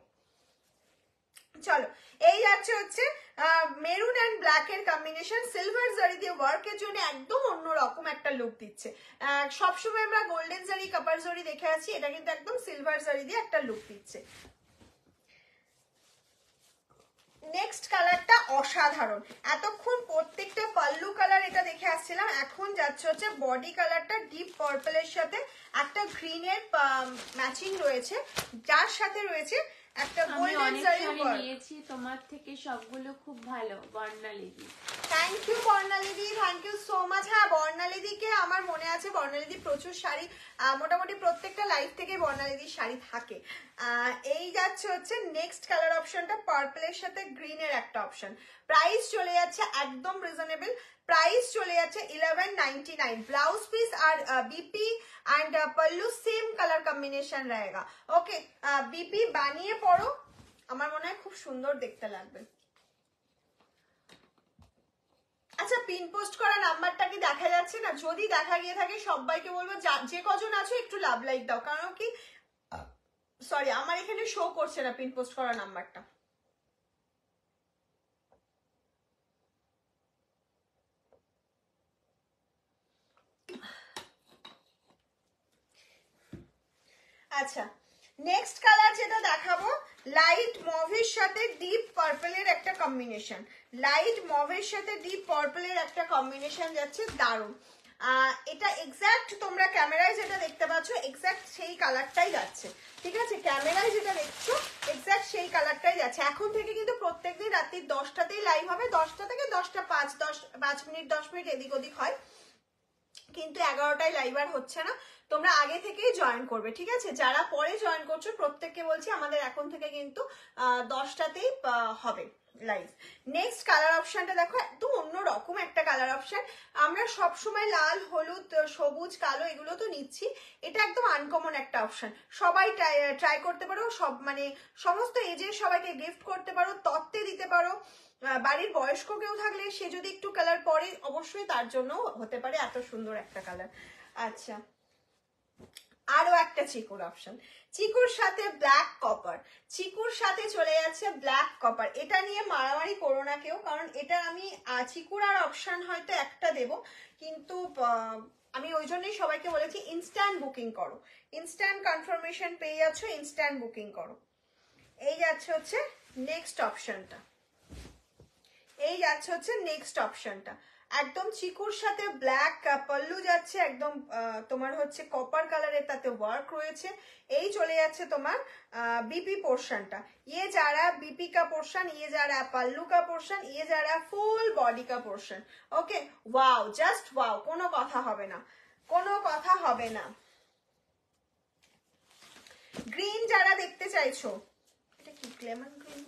চলো এই যাচ্ছে হচ্ছে মেরুন এন্ড ব্ল্যাক এর কম্বিনেশন, সিলভার জারি দিয়ে ওয়ার্কের জন্য একদম অন্যরকম একটা লুক দিচ্ছে। সবসময় আমরা গোল্ডেন জারি, কপার জারি দেখে আছি, এটা কিন্তু একদম সিলভার জারি দিয়ে একটা লুক দিচ্ছে। নেক্সট কালারটা অসাধারণ, এতক্ষণ প্রত্যেকটা পাল্লু কালার এটা দেখে আসছিলাম, এখন যাচ্ছে হচ্ছে বডি কালারটা ডিপ পার্পলের সাথে একটা গ্রিনের ম্যাচিং রয়েছে, যার সাথে রয়েছে একটা গোল্ডেন জারি ওয়ার্ক। নিয়েছি তোমার থেকে সবগুলো খুব ভালো বর্ণালীদি। থ্যাংক ইউ বর্ণালীদি, থ্যাংক ইউ সো মাচ। হ্যাঁ বর্ণালীদিকে আমার মনে আছে, বর্ণালীদি প্রচুর শাড়ি, মোটামুটি প্রত্যেকটা লাইভ থেকে বর্ণালীদির শাড়ি থাকে। এই যাচ্ছে হচ্ছে নেক্সট কালার অপশনটা, পার্পলের সাথে গ্রিনের একটা অপশন। প্রাইস চলে যাচ্ছে একদম রিজনেবল, প্রাইস চলে যাচ্ছে 1199। ব্লাউজ পিস আর BP and pallu same colour combination रहेगा। ओके बीपी বানিয়ে পড়ো, আমার মনে হয় খুব সুন্দর দেখতে লাগবে। আচ্ছা পিন পোস্ট করা নাম্বারটা কি দেখা যাচ্ছে না? যদি দেখা গিয়ে থাকে সবাইকে বলবো যে কজন আছো একটু লাভ লাইক দাও, কারণ কি সরি আমার এখানে শো করছে না পিন পোস্ট করা নাম্বারটা। আচ্ছা নেক্সট কালার যেটা দেখাবো, লাইট মভের সাথে ডিপ পার্পলের একটা কম্বিনেশন, লাইট মভের সাথে ডিপ পার্পলের একটা কম্বিনেশন যাচ্ছে, দারুণ। এটা এক্স্যাক্ট তোমরা ক্যামেরায় যেটা দেখতে পাচ্ছ এক্স্যাক্ট সেই কালারটাই যাচ্ছে, ঠিক আছে? ক্যামেরায় যেটা দেখছো এক্স্যাক্ট সেই কালারটাই যাচ্ছে। এখন থেকে কিন্তু প্রত্যেকদিন রাত্রি 10টাতেই লাইভ হবে, 10টা থেকে 10টা 5 মিনিট 10 মিনিট এদিক ওদিক হয়, কিন্তু 11টায় লাইভ আর হচ্ছে না। তোমরা আগে থেকেই জয়েন করবে, ঠিক আছে? যারা পরে জয়েন করছো প্রত্যেককে বলছি আমাদের এখন থেকে কিন্তু 10টাতেই হবে লাইভ। নেক্সট কালার অপশনটা দেখো, একদম অন্যরকম একটা কালার অপশন। আমরা সবসময় লাল, হলুদ, সবুজ, কালো এগুলো তো নিচ্ছি, এটা একদম আনকমন একটা অপশন। সবাই ট্রাই করতে পারো, সব মানে সমস্ত এজের সবাইকে গিফট করতে পারো, তত্ত্বে দিতে পারো, বাড়ির বয়স্ক কেউ থাকলে সে যদি একটু কালার পরে অবশ্যই তার জন্য হতে পারে এত সুন্দর একটা কালার। আচ্ছা আরো একটা চিকুর অপশন, চিকুর সাথে ব্ল্যাক কপার, চিকুর সাথে চলে যাচ্ছে ব্ল্যাক কপার। এটা নিয়ে মারামারি করো না কেউ, কারণ এটা আমি চিকুর আর অপশন হয়তো একটা দেব, কিন্তু আমি ওই জন্যই সবাইকে বলেছি ইনস্ট্যান্ট বুকিং করো, ইনস্ট্যান্ট কনফার্মেশন পেয়ে যাচ্ছ, ইনস্ট্যান্ট বুকিং করো। এই যাচ্ছে হচ্ছে নেক্সট অপশনটা, এই যাচ্ছে হচ্ছে নেক্সট অপশনটা, একদম চিকুর সাথে ব্ল্যাক পল্লু যাচ্ছে, একদম তোমার হচ্ছে কপার কালারের তাতে ওয়ার্ক রয়েছে। এই চলে যাচ্ছে তোমার बीपी पोर्शनটা। ये जा रहा बीपी का पोर्शन, ये जा रहा पल्लू का पोर्शन, ये जा रहा फुल बॉडी का portion. Okay, wow, just wow, কোনো কথা হবে না, কোনো কথা হবে না। গ্রিন যারা দেখতে চাইছো, এটা কি লেমন গ্রিন,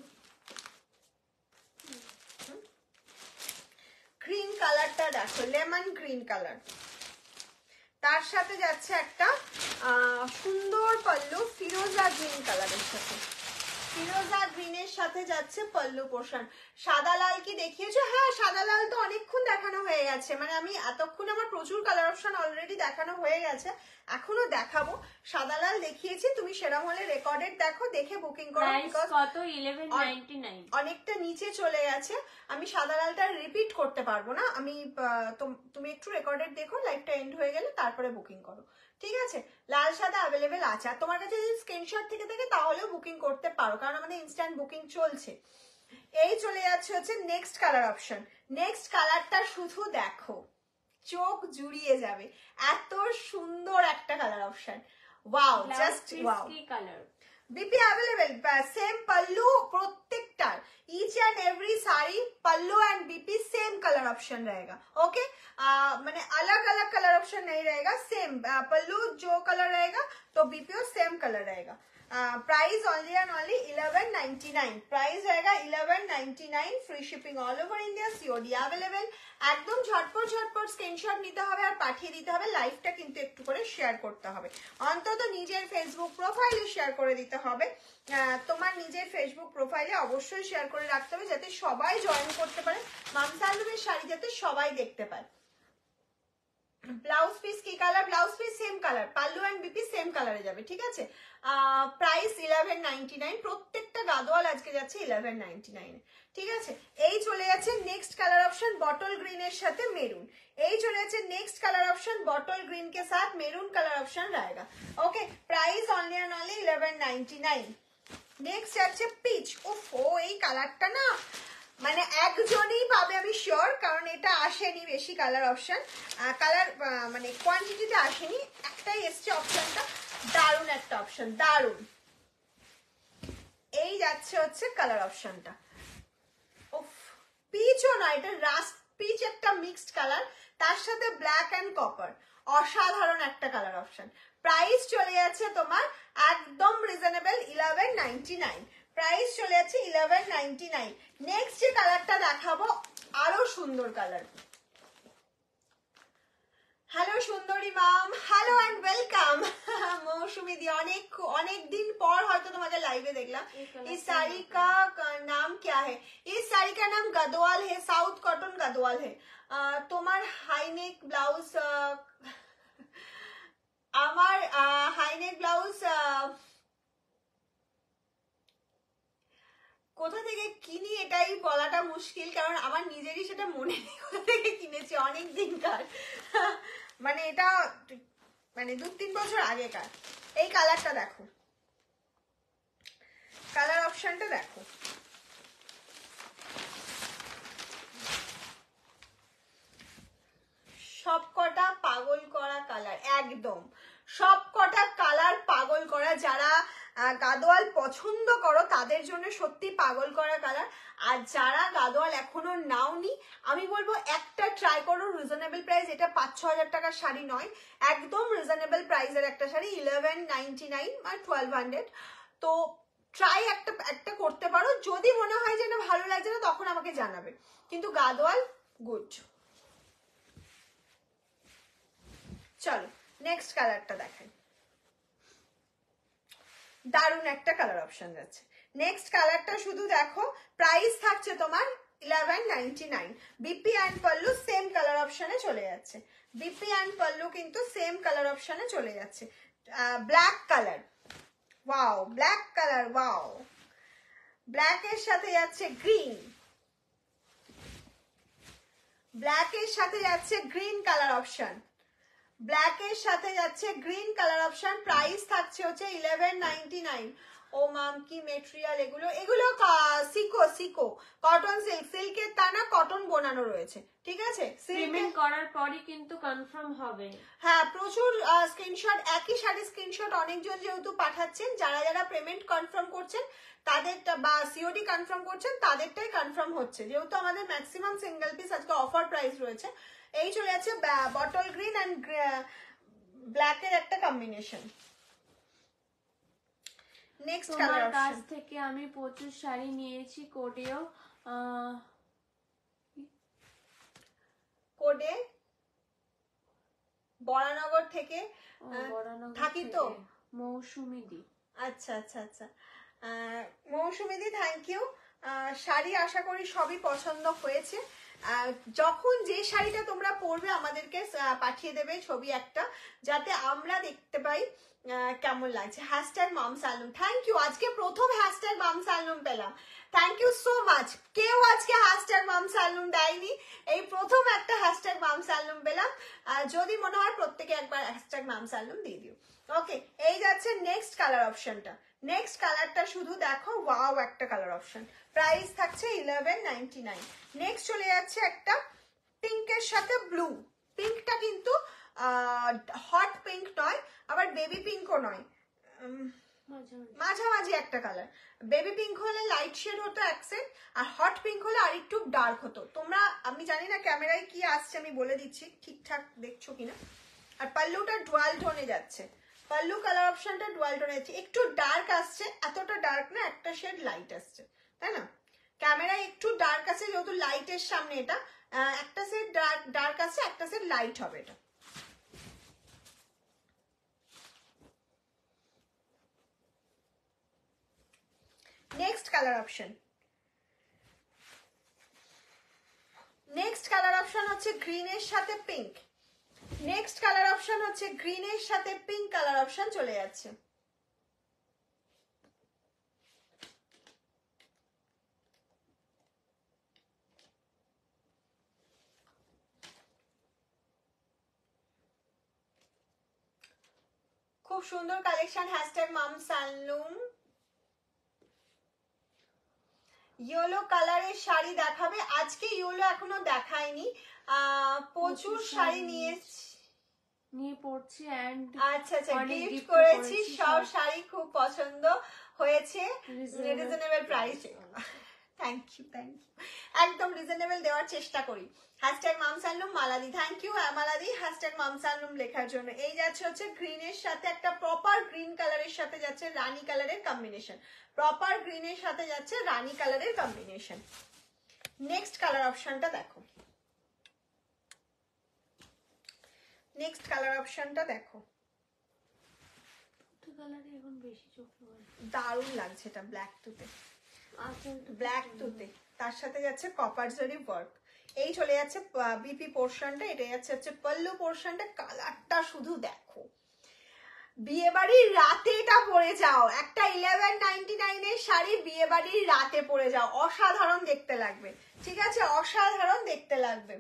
গ্রিন কালারটা দেখো, লেমন গ্রিন কালার, তার সাথে যাচ্ছে একটা সুন্দর পল্লু ফিরোজা গ্রিন কালারের সাথে, ফিরোজা গ্রিনের সাথে যাচ্ছে পল্লু পোর্শন। সাদা লাল কি দেখিয়েছো? হ্যাঁ, সাদা লাল তো অনেকক্ষণ দেখানো হয়ে গেছে, মানে আমি এতক্ষণ আমার প্রচুর কালার অপশন অলরেডি দেখানো হয়ে গেছে, এখনো দেখাবো। সাদা লাল দেখিয়েছি, তুমি সেরকম হলে রেকর্ডেড দেখো, দেখে বুকিং করো। কত 1199, অনেকটা নিচে চলে গেছে, আমি সাদা লালটা রিপিট করতে পারবো না, আমি তুমি একটু রেকর্ডেড দেখো, লাইভটা এন্ড হয়ে গেলে তারপরে বুকিং করো, ঠিক আছে? লাল সাদা অ্যাভেলেবেল আছে, আর তোমার কাছে যদি স্ক্রিনশট থেকে থাকে তাহলেও বুকিং করতে পারো, কারণ আমাদের ইনস্ট্যান্ট বুকিং চলছে। এই চলে যাচ্ছে হচ্ছে নেক্সট কালার অপশন। নেক্সট কালারটা শুধু দেখো, চোখ জুড়িয়ে যাবে, এত সুন্দর একটা colour option, wow, just wow. Colour BP available, same pallu प्रत्येकटा, each and every sari pallu and BP same colour option रहेगा। ओके, मैंने अलग अलग कलर ऑप्शन नहीं रहेगा, सेम पल्लू जो कलर रहेगा तो बीपी सेम कलर रहेगा। Price only and only 1199, price रहेगा 1199, free shipping all over India, COD available. একদম ঝটপট ঝটপট স্ক্রিনশট নিতে হবে আর পাঠিয়ে দিতে হবে, লাইভটা কিন্তু একটু করে শেয়ার করতে হবে, অন্তত নিজের ফেসবুক প্রোফাইলে শেয়ার করে দিতে হবে, তোমার নিজের ফেসবুক প্রোফাইলে অবশ্যই শেয়ার করে রাখতে হবে, যাতে সবাই জয়েন করতে পারে, মামসালুমের শাড়ি যাতে সবাই দেখতে পায়। ব্লাউজ পিস কি colour? Blouse piece same colour, pallu and BP same কালারে যাবে, ঠিক আছে? প্রাইস 1199, প্রত্যেকটা গাদোয়াল আজকে যাচ্ছে 1199, ঠিক আছে? এই চলে যাচ্ছে নেক্সট কালার অপশন বটল গ্রিনের সাথে মেরুন। এই চলে যাচ্ছে next colour option bottle green के साथ मेरून कलर ऑप्शन रहेगा। Okay, price only and only 1199। Next যাচ্ছে পিচ। ওফো, এই কালারটা না মানে একজনই পাবে আমি শিওর, কারণ এটা আসেনি বেশি কালার অপশন, কালার মানে কোয়ান্টিটিতে আসেনি, একটাই এসছে অপশনটা, দারুণ একটা অপশন, দারুণ। এই যাচ্ছে হচ্ছে কালার অপশনটা, ওফ, পিচও না, এটা রাস্ট পিচ একটা মিক্সড কালার, তার সাথে ব্ল্যাক এন্ড কপার, অসাধারণ একটা কালার অপশন। প্রাইস চলে যাচ্ছে তোমার একদম রিজনেবল 1199, প্রাইস চলে যাচ্ছে 1199। নেক্সট যে কালারটা দেখাবো আরো সুন্দর কালার। হ্যালো সুন্দরী মাম, হ্যালো এন্ড ওয়েলকাম মৌসুমি দি, অনেক दिन पर হয়তো তোমাকে লাইভে দেখলাম। इस साड़ी का नाम क्या है? इस साड़ी का नाम गदवाल है, साउथ कॉटन गदवाल है। তোমার হাইনেক ব্লাউজ, আমার হাইনেক ব্লাউজ কোথা থেকে কিনি এটাই বলাটা মুশকিল, কারণ আমার নিজেরই সেটা মনে নেই কোথা থেকে কিনেছি, অনেক দিনকার, মানে এটা মানে 2-3 বছর আগেকার। এই কালারটা দেখো, কালার অপশনটা দেখো, সবকটা পাগল করা কালার, একদম সবকটা কালার পাগল করা। যারা গাদোয়াল পছন্দ করো তাদের জন্য সত্যি পাগল করা কালার, আর যারা গাদোয়াল এখনো নাওনি আমি বলবো একটা ট্রাই করো, রিজনেবল প্রাইস, এটা 5-6 হাজার টাকার শাড়ি নয়, একদম রিজনেবল প্রাইসের একটা শাড়ি, 1199 আর 1200। তো ট্রাই একটা করতে পারো, যদি মনে হয় যে না ভালো লাগছে না তখন আমাকে জানাবে, কিন্তু গাদোয়াল গুড। চলো নেক্সট কালারটা দেখাই, দারুণ একটা কালার অপশন যাচ্ছে। নেক্সট কালারটা শুধু দেখো, প্রাইস থাকছে তোমার 1199, BP and pallu same colour অপশনে চলে যাচ্ছে, বিপি অ্যান্ড পল্লু কিন্তু সেম কালার অপশনে চলে যাচ্ছে। Black colour, wow, black colour, wow, black এর সাথে যাচ্ছে গ্রিন, ব্ল্যাক এর সাথে যাচ্ছে গ্রিন কালার অপশন, ব্ল্যাক এর সাথে যাচ্ছে গ্রিন কালার অপশন। প্রাইস থাকছে হচ্ছে 1199। ও মাম কি মেটেরিয়াল এগুলো, এগুলো সিকো কটন সিল্কের তা না, কটন বোনানো রয়েছে, ঠিক আছে। পেমেন্ট করার পরই কিন্তু কনফার্ম হবে। হ্যাঁ, প্রচুর স্ক্রিনশট, একই শাড়ির স্ক্রিনশট অনেকজন যেহেতু পাঠাচ্ছেন, যারা যারা পেমেন্ট কনফার্ম করছেন তাদেরটা বা সিওডি কনফার্ম করছেন তাদেরটাই কনফার্ম হচ্ছে, যেহেতু আমাদের ম্যাক্সিমাম সিঙ্গেল পিস আজকে অফার প্রাইস রয়েছে। এই চলে যাচ্ছে বটল গ্রিন অ্যান্ড ব্ল্যাক এর একটা কম্বিনেশন। নেক্সট কালার তোমার কাছ থেকে আমি প্রচুর শাড়ি নিয়েছি, কোডে বরানগর থেকে থাকি তো মৌসুমি দি। আচ্ছা আচ্ছা আচ্ছা, মৌসুমি দি থ্যাংক ইউ। শাড়ি আশা করি সবই পছন্দ হয়েছে। যখন যে শাড়িটা তোমরা পরবে আমাদেরকে পাঠিয়ে দেবে ছবি একটা, যাতে আমরা দেখতে পাই কেমন লাগছে। হ্যাশট্যাগ মম সালুম, থ্যাংক ইউ। আজকে প্রথম হ্যাশট্যাগ মম সালুম পেলাম, থ্যাংক ইউ সো মাচ। কেউ আজকে হ্যাশট্যাগ মম সালুম দেয়নি, এই প্রথম একটা হ্যাশট্যাগ মম সালুম পেলাম। যদি মনে হয় প্রত্যেকে একবার হ্যাশট্যাগ মম সালুম দিয়ে দিও। ওকে, এই যাচ্ছে নেক্সট কালার অপশনটা। নেক্সট কালারটা শুধু দেখো, ওয়াও একটা কালার অপশন, প্রাইস থাকছে 1199। নেক্সট চলে যাচ্ছে একটা পিঙ্কের সাথে ব্লু। পিঙ্কটা কিন্তু হট পিঙ্ক নয়, আবার বেবি পিঙ্কও নয়, মাঝামাঝি একটা কালার। বেবি পিঙ্ক হলে লাইট শেড হতো অ্যাকসেন্ট, আর হট পিঙ্ক হলে আর একটু ডার্ক হতো। তোমরা, আমি জানি না ক্যামেরায় কি আসছে, আমি বলে দিচ্ছি ঠিকঠাক দেখছো কিনা। আর পাল্লুটা ডুয়াল টোনে যাচ্ছে, পাল্লু কালার অপশনটা ডুয়াল টোনে যাচ্ছে, একটু ডার্ক আসছে, এতটা ডার্ক না, একটা শেড লাইট আসছে, তাই না? ক্যামেরায় একটু ডার্ক আছে যেহেতু লাইটের সামনে, এটা একটা শেড ডার্ক আছে, একটা শেড লাইট হবে এটা। Next colour option, next colour option হচ্ছে গ্রিনের সাথে পিঙ্ক। নেক্সট কালার অপশন হচ্ছে গ্রিনের সাথে পিঙ্ক কালার অপশন চলে যাচ্ছে। খুব সুন্দর কালেকশন, হ্যাশট্যাগ মাম সালুম। ইয়েলো কালারের শাড়ি দেখাবে আজকে, ইয়েলো এখনো দেখায়নি, প্রচুর শাড়ি নিয়ে পড়ছি এন্ড আচ্ছা আচ্ছা গিফট করেছি, সব শাড়ি খুব পছন্দ হয়েছে, reasonable price. Thank you thank you, একদম রিজনেবল দেওয়ার চেষ্টা করি। হ্যাশট্যাগ মাম সালুম মালাদি, থ্যাংক ইউ মালাদি হ্যাশট্যাগ মাম সালুম লেখার জন্য। এই যাচ্ছে হচ্ছে গ্রিনের সাথে একটা প্রপার গ্রিন কালারের সাথে যাচ্ছে রানী কালারের কম্বিনেশন, প্রপার গ্রিনের সাথে যাচ্ছে রানী কালারের কম্বিনেশন। নেক্সট কালার অপশনটা দেখো, নেক্সট কালার অপশনটা দেখো, দারুণ লাগছে এটা, ব্ল্যাক টুতে, ব্ল্যাক টুতে তার সাথে যাচ্ছে কপার জরি ওয়ার্ক। এই চলে যাচ্ছে বিপি পোর্শনটা, এটা যাচ্ছে হচ্ছে পল্লু পোর্শনটা। কালারটা শুধু দেখো, বিয়ে বাড়ির রাতে এটা পরে যাও, একটা 1199 এর শাড়ি বিয়ে বাড়ির রাতে পরে যাও, অসাধারণ দেখতে লাগবে, ঠিক আছে, অসাধারণ দেখতে লাগবে।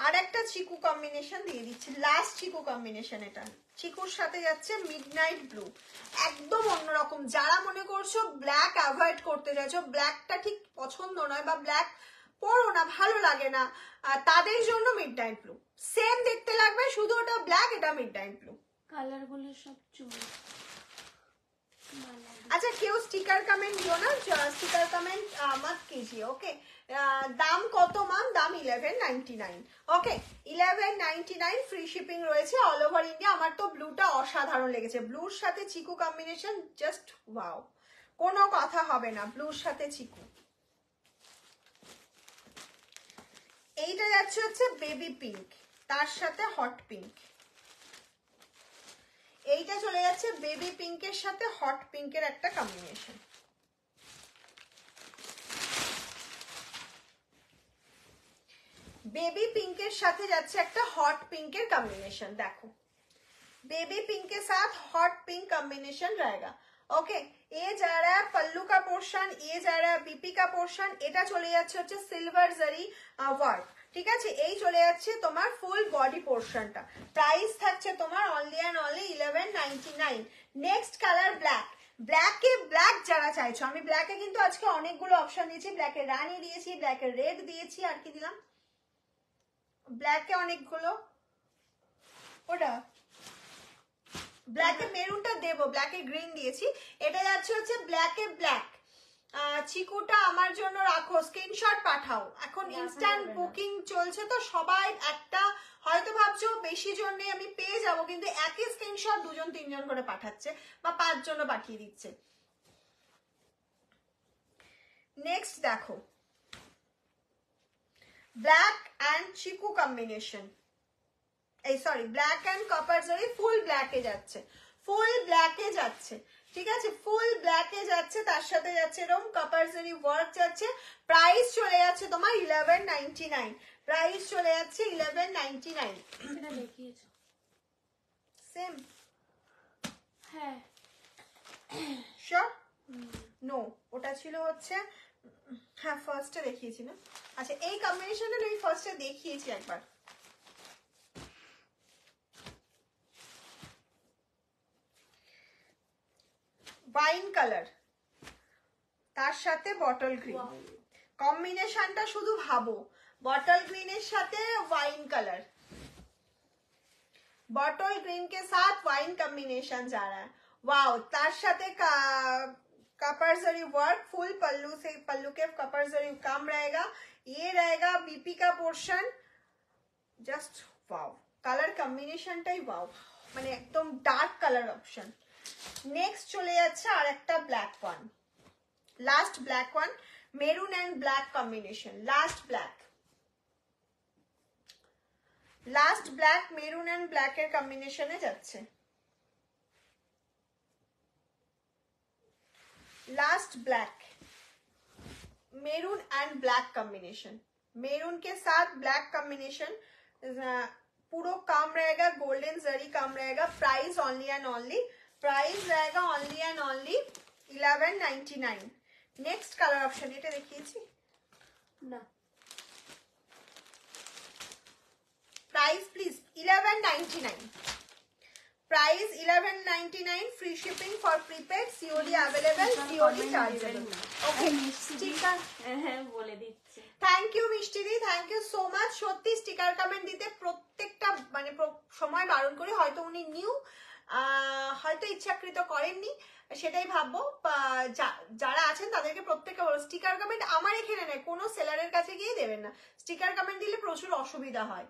আর একটা চিকু কম্বিনেশন দিয়ে দিচ্ছি, লাস্ট চিকু কম্বিনেশন, এটা চিকুর সাথে যাচ্ছে মিডনাইট ব্লু, একদম অন্যরকম। যারা মনে করছো ব্ল্যাক অ্যাভয়েড করতে চাইছো, ব্ল্যাকটা ঠিক পছন্দ নয় বা ব্ল্যাক পরো না, ভালো লাগে না, তাদের জন্য মিডনাইট ব্লু, সেম দেখতে লাগবে, শুধু ওটা ব্ল্যাক, এটা মিডনাইট ব্লু। কালার গুলো সব চুমু। আচ্ছা, কেউ স্টিকার কমেন্ট দিও না, স্টিকার কমেন্ট মত कीजिए, ওকে। দাম কত ম্যাম? দাম 1199, ওকে 1199, ফ্রি শিপিং রয়েছে অল ওভার ইন্ডিয়া। আমার তো ব্লুটা অসাধারণ লেগেছে, ব্লুর সাথে চিকু কম্বিনেশন জাস্ট ওয়াও, কোনো কথা হবে না, ব্লুর সাথে চিকু। এইটা যাচ্ছে হচ্ছে বেবি পিঙ্ক, তার সাথে হট পিঙ্ক। এইটা চলে যাচ্ছে বেবি পিঙ্কের সাথে হট পিঙ্কের একটা কম্বিনেশন। बेबी पिंक साथे जाच्छे एकटा हॉट पिंकर कॉम्बिनेशन। देखो बेबी पिंक के साथ हॉट पिंक कॉम्बिनेशन रहेगा। ओके, ये जा रहा है पल्लू का पोर्शन, ये जा रहा है बीपी का पोर्शन। एटा चले जाच्छे होच्छे सिल्वर जरी वर्क, ঠিক আছে, এই চলে যাচ্ছে তোমার ফুল বডি পোর্শনটা। প্রাইস থাকছে তোমার only and only 1199। Next colour black. Black যারা চাইছো, আমি ব্ল্যাকে কিন্তু আজকে অনেকগুলো অপশন দিয়েছি। ব্ল্যাকে রানি দিয়েছি, ব্ল্যাকে রেড দিয়েছি, আর কি দিলাম, ব্ল্যাকে অনেকগুলো, ওটা ব্ল্যাকে মেরুনটা দেবো, ব্ল্যাকে গ্রিন দিয়েছি। এটা যাচ্ছে হচ্ছে ব্ল্যাকে ব্ল্যাক। চিকুটা আমার জন্য রাখো, স্ক্রিনশট পাঠাও। এখন ইনস্ট্যান্ট বুকিং চলছে তো সবাই একটা, হয়তো ভাবছো বেশি জন নেই আমি পেয়ে যাব, কিন্তু একই স্ক্রিনশট 2-3 করে পাঠাচ্ছে বা 5 জনও পাঠিয়ে দিচ্ছে। নেক্সট দেখো ব্ল্যাক অ্যান্ড চিকু কম্বিনেশন, এই সরি ব্ল্যাক অ্যান্ড কপার জরি, ফুল ব্ল্যাকে যাচ্ছে, ফুল ব্ল্যাকে যাচ্ছে, ঠিক আছে, ফুল ব্ল্যাকে যাচ্ছে, তার সাথে যাচ্ছে এরকম কপার জরি ওয়ার্ক যাচ্ছে। প্রাইস চলে যাচ্ছে তোমার 1199, প্রাইস চলে যাচ্ছে 1199। এটা দেখিয়েছো সেম? হ্যাঁ শিওর? নো, ওটা ছিল হচ্ছে, হ্যাঁ ফার্স্টে দেখিয়েছি না। আচ্ছা এই কম্বিনেশনটা আমি ফার্স্টে দেখিয়েছি একবার। ওয়াইন কালার তার সাথে বটল গ্রিন, কম্বিনেশনটা শুধু ভাবো, बॉटल ग्रीन साथे वाइन कलर, बॉटल ग्रीन के साथ वाइन कॉम्बिनेशन जा रहा है। वाओ, तार साथे कपर जरी वर्क, फुल पल्लू से, पल्लू के कपर जरी कम रहेगा, ये रहेगा बीपी का portion, just wow, colour combination tie wow, माने एकदम डार्क कलर ऑप्शन। नेक्स्ट चले যাচ্ছে আরেকটা black one, last black one, maroon and black combination, last black maroon and black এর কম্বিনেশনে যাচ্ছে, last black maroon and black combination, maroon के साथ ब्लैक कॉम्बिनेशन, पूरा काम रहेगा, गोल्डन जरी काम रहेगा। Price only and only, price रहेगा only and only 1199। Next colour option এটা দেখিয়েছি না, price please 1199, price 1199, free shipping for prepaid, COD available, COD chargeable. Okay sticker হ্যাঁ বলে দিচ্ছে। Thank you Mishti di, thank you so much. সত্যি স্টিকার কমেন্ট দিতে প্রত্যেকটা মানে সময় বারণ করি, হয়তো উনি নিউ, হয়তো ইচ্ছাকৃত করেননি, সেটাই ভাববো। যারা আছেন তাদেরকে প্রত্যেকটা বলো স্টিকার কমেন্ট আমার এখানে নেই, কোনো সেলারের কাছে গিয়ে দেবেন না, স্টিকার কমেন্ট দিলে প্রচুর অসুবিধা হয়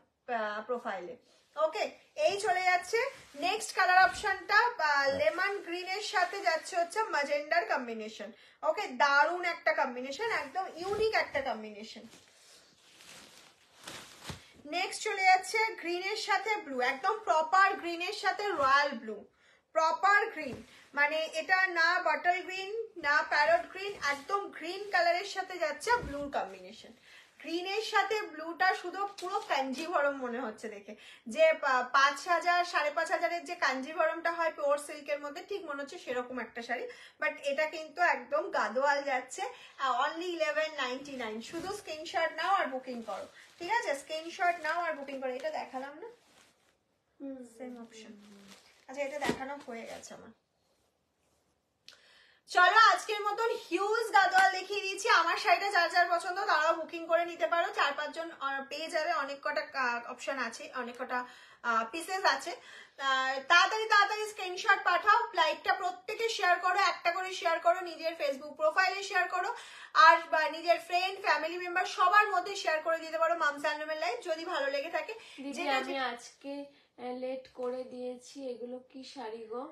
প্রোফাইলে। ওকে, এই চলে যাচ্ছে নেক্সট কালার অপশনটা, লেমন গ্রিনের সাথে যাচ্ছে হচ্ছে ম্যাজেন্ডার কম্বিনেশন। ওকে, দারুণ একটা কম্বিনেশন, একদম ইউনিক একটা কম্বিনেশন। নেক্সট চলে যাচ্ছে গ্রিনের সাথে ব্লু, একদম প্রপার গ্রিনের সাথে রয়্যাল ব্লু, প্রপার গ্রিন, মানে এটা না বটল গ্রিন না প্যারট গ্রিন, একদম গ্রিন কালারের সাথে যাচ্ছে ব্লুর কম্বিনেশন। গ্রিনের সাথে ব্লুটা শুধু পুরো কাঞ্জিভরম মনে হচ্ছে দেখে, যে 5000 5500 যে কাঞ্জিভরমটা হয় পিওর সিল্কের মধ্যে, ঠিক মনে হচ্ছে সেরকম একটা শাড়ি, বাট এটা কিন্তু একদম গাদোয়াল যাচ্ছে, অনলি 1199। শুধু স্ক্রিনশট নাও আর বুকিং করো, ঠিক আছে, স্ক্রিনশট নাও আর বুকিং করো। এটা দেখালাম না, সেম অপশন। আচ্ছা এটা দেখানো হয়ে গেছে আমার। চলো আজকের মতন হিউজ গাদোয়াল দেখিয়ে দিচ্ছি। আমার শাড়িটা যার যার পছন্দ তারাও বুকিং করে নিতে পারো, 4-5 জন পেয়ে যাবে, অনেক কটা অপশন আছে, অনেক কটা পিসেস আছে। তাড়াতাড়ি স্ক্রিনশট পাঠাও, লাইভটা প্রত্যেকে শেয়ার করো, একটা করে শেয়ার করো, নিজের ফেসবুক প্রোফাইলে শেয়ার করো, আর নিজের ফ্রেন্ড ফ্যামিলি মেম্বার সবার মধ্যে শেয়ার করে দিতে পারো মামস অ্যান্ড লাইভ, যদি ভালো লেগে থাকে। দিদি আমি আজকে লেট করে দিয়েছি, এগুলো কি শাড়ি গো?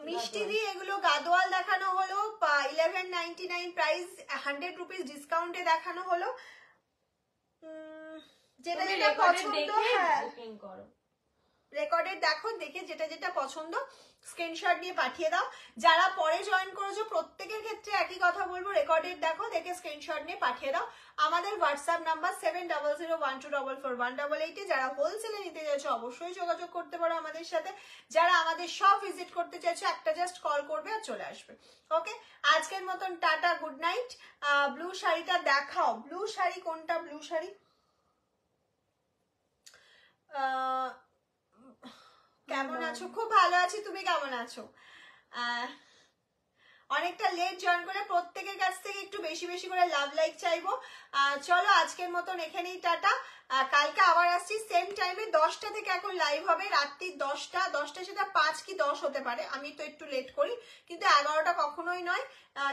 মিষ্টি দি এগুলো গাদোয়াল দেখানো হলো, 1199 প্রাইস, 100 রুপিস ডিসকাউন্টে দেখানো হলো। যেটা যেটা পছন্দ, হ্যাঁ বুকিং করো, রেকর্ডেড দেখো, দেখে যেটা যেটা পছন্দ স্ক্রিনশট নিয়ে পাঠিয়ে দাও। যারা পরে জয়েন করেছো প্রত্যেকের ক্ষেত্রে একই কথা বলবো, রেকর্ডেড দেখো, দেখে স্ক্রিনশট নিয়ে পাঠিয়ে দাও। আমাদের হোয়াটসঅ্যাপ নাম্বার 7001241188। যারা হোলসেলে নিতে চাইছো অবশ্যই যোগাযোগ করতে পারো আমাদের সাথে, যারা আমাদের শপ ভিজিট করতে চাইছো একটা জাস্ট কল করবে আর চলে আসবে। ওকে, আজকের মতন টাটা, গুড নাইট। ব্লু শাড়িটা দেখাও, ব্লু শাড়ি কোনটা? ব্লু শাড়ি কেমন আছো? খুব ভালো আছি, তুমি কেমন আছো? অনেকটা লেট জয়েন করে প্রত্যেকের কাছ থেকে একটু বেশি বেশি করে লাভ লাইক চাইবো। চলো আজকের মতন এখানেই টাটা। কালকে আবার আসছি সেম টাইমে 10টা থেকে এখন লাইভ হবে, রাত্রি 10টা সেটা 5 কি 10 হতে পারে, আমি তো একটু লেট করি, কিন্তু 11টা কখনোই নয়।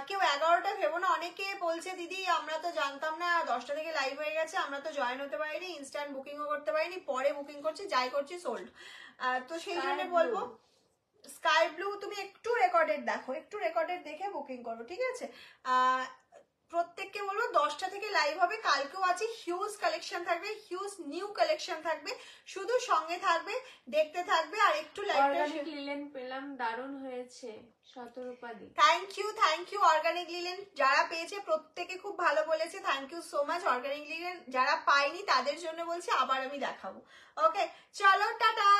কেউ 11টা ভেবো না। অনেকে বলছে দিদি আমরা তো জানতাম না 10টা থেকে লাইভ হয়ে গেছে, আমরা তো জয়েন হতে পারিনি, ইনস্ট্যান্ট বুকিংও করতে পারিনি, পরে বুকিং করছি, যাই করছি সোল্ড। তো সেই জন্য বলবো স্কাই ব্লু তুমি একটু রেকর্ডেড দেখো, একটু রেকর্ডেড দেখে বুকিং করো, ঠিক আছে? প্রত্যেককে বলবো 10টা থেকে লাইভ হবে। কালকেও আছে, হিউজ কালেকশন থাকবে, হিউজ নিউ কালেকশন থাকবে, শুধু সঙ্গে থাকবে, দেখতে থাকবে আর একটু অর্গানিক লিলেন পেলাম, দারুণ হয়েছে শতরূপাদি। Thank you organic linen. যারা পেয়েছে প্রত্যেকে খুব ভালো বলেছে, thank you so much organic linen. যারা পায়নি তাদের জন্য বলছি আবার আমি দেখাবো। ওকে চলো টাটা।